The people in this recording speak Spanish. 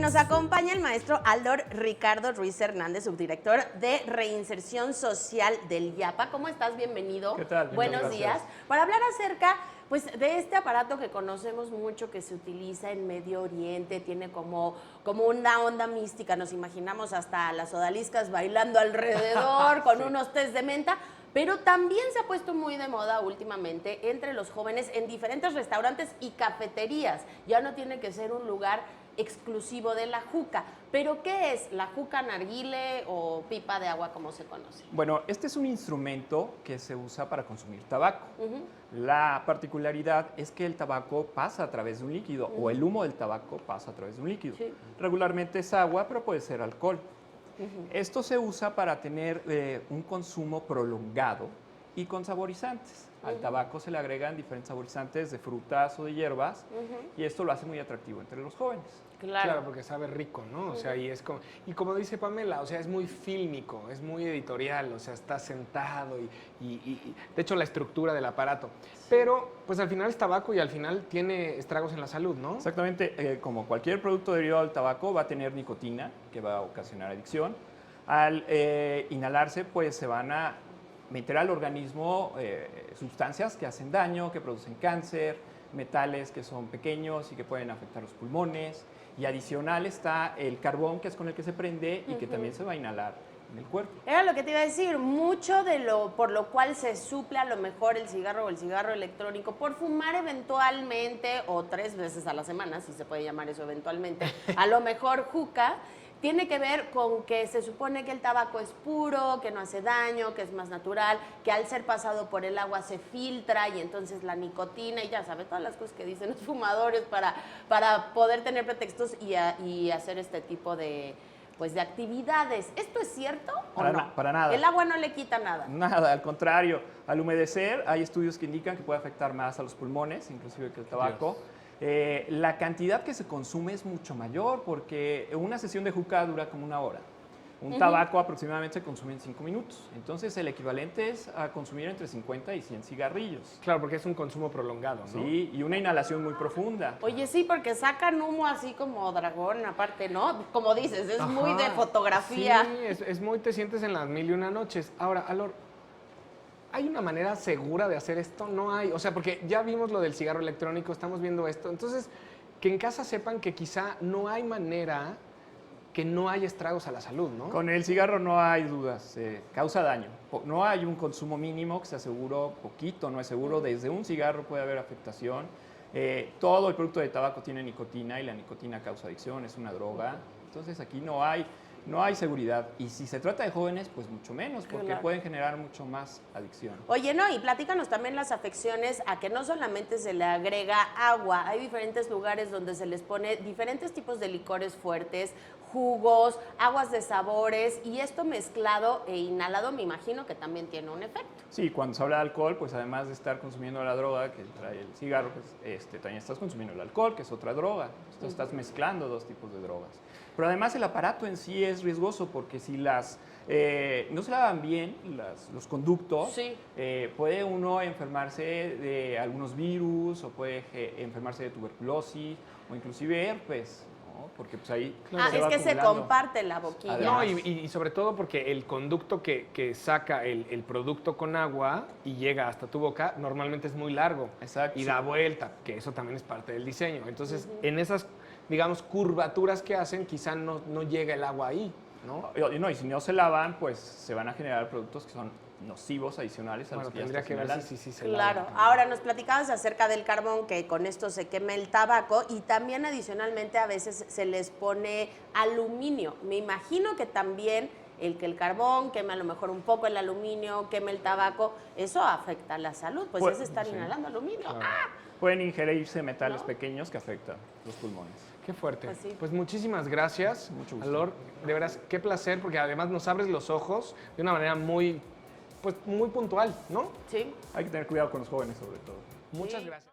nos acompaña el maestro Aldor Ricardo Ruiz Hernández, subdirector de Reinserción Social del IAPA. ¿Cómo estás? Bienvenido. ¿Qué tal? Buenos días. Para hablar acerca de este aparato que conocemos mucho, que se utiliza en Medio Oriente, tiene como una onda mística, nos imaginamos hasta las odaliscas bailando alrededor con unos tés de menta, pero también se ha puesto muy de moda últimamente entre los jóvenes en diferentes restaurantes y cafeterías. Ya no tiene que ser un lugar exclusivo de la juca. ¿Pero qué es la juca narguile o pipa de agua, como se conoce? Bueno, este es un instrumento que se usa para consumir tabaco. La particularidad es que el tabaco pasa a través de un líquido o el humo del tabaco pasa a través de un líquido. Sí. Regularmente es agua, pero puede ser alcohol. Esto se usa para tener un consumo prolongado y con saborizantes. Al tabaco se le agregan diferentes saborizantes de frutas o de hierbas y esto lo hace muy atractivo entre los jóvenes. Claro, porque sabe rico, ¿no? O sea, y como dice Pamela, o sea, es muy fílmico, es muy editorial, o sea, está sentado y de hecho la estructura del aparato. Pero, pues al final es tabaco y al final tiene estragos en la salud, ¿no? Exactamente, como cualquier producto derivado del tabaco va a tener nicotina que va a ocasionar adicción. Al inhalarse, pues se van a meter al organismo sustancias que hacen daño, que producen cáncer, metales que son pequeños y que pueden afectar los pulmones. Y adicional está el carbón, que es con el que se prende y que también se va a inhalar en el cuerpo. Era lo que te iba a decir, mucho de por lo cual se suple a lo mejor el cigarro o el cigarro electrónico por fumar eventualmente o 3 veces a la semana, si se puede llamar eso eventualmente, a lo mejor juca, tiene que ver con que se supone que el tabaco es puro, que no hace daño, que es más natural, que al ser pasado por el agua se filtra y entonces la nicotina y ya sabes, todas las cosas que dicen los fumadores para poder tener pretextos y hacer este tipo de actividades. ¿Esto es cierto o no? Para nada. El agua no le quita nada. Nada, al contrario. Al humedecer hay estudios que indican que puede afectar más a los pulmones, inclusive que el tabaco. La cantidad que se consume es mucho mayor porque una sesión de juca dura como 1 hora. Un tabaco aproximadamente se consume en 5 minutos. Entonces, el equivalente es a consumir entre 50 y 100 cigarrillos. Claro, porque es un consumo prolongado, ¿no? Sí, y una inhalación muy profunda. Oye, sí, porque sacan humo así como dragón, aparte, ¿no? Como dices, es muy de fotografía. Sí, es muy, te sientes en las 1001 noches. Ahora, Alor, ¿hay una manera segura de hacer esto? No hay. O sea, porque ya vimos lo del cigarro electrónico, estamos viendo esto. Entonces, que en casa sepan que quizá no hay manera que no haya estragos a la salud, ¿no? Con el cigarro no hay dudas, causa daño. No hay un consumo mínimo que sea seguro, poquito, no es seguro. Desde un cigarro puede haber afectación. Todo el producto de tabaco tiene nicotina y la nicotina causa adicción, es una droga. Entonces aquí no hay seguridad. Y si se trata de jóvenes, pues mucho menos, porque pueden generar mucho más adicción. Oye, no, y platícanos también las afecciones a que no solamente se le agrega agua, hay diferentes lugares donde se les pone diferentes tipos de licores fuertes, jugos, aguas de sabores, y esto mezclado e inhalado me imagino que también tiene un efecto. Sí, cuando se habla de alcohol, pues además de estar consumiendo la droga que trae el cigarro, pues, también estás consumiendo el alcohol, que es otra droga. Entonces, estás mezclando 2 tipos de drogas. Pero además el aparato en sí es riesgoso porque si no se lavan bien los conductos, puede uno enfermarse de algunos virus o puede enfermarse de tuberculosis o inclusive herpes. Porque pues ahí es que se comparte la boquilla. No, y sobre todo porque el conducto que saca el producto con agua y llega hasta tu boca normalmente es muy largo. Exacto. Y da vuelta, que eso también es parte del diseño. Entonces, en esas, digamos, curvaturas que hacen, quizá no llega el agua ahí, ¿no? Y si no se lavan, pues se van a generar productos que son nocivos adicionales a los que ya tendría estás que ver inhalando. si se Claro. lavan. Ahora nos platicabas acerca del carbón, que con esto se quema el tabaco y también adicionalmente a veces se les pone aluminio. Me imagino que también que el carbón queme a lo mejor un poco el aluminio, queme el tabaco, eso afecta a la salud, pues es estar inhalando aluminio. Claro. ¡Ah! Pueden ingerirse metales pequeños que afectan los pulmones. Qué fuerte. Pues sí. Pues muchísimas gracias, Mucho gusto. Alor. De veras, qué placer, porque además nos abres los ojos de una manera muy puntual, ¿no? Sí. Hay que tener cuidado con los jóvenes sobre todo. Muchas gracias.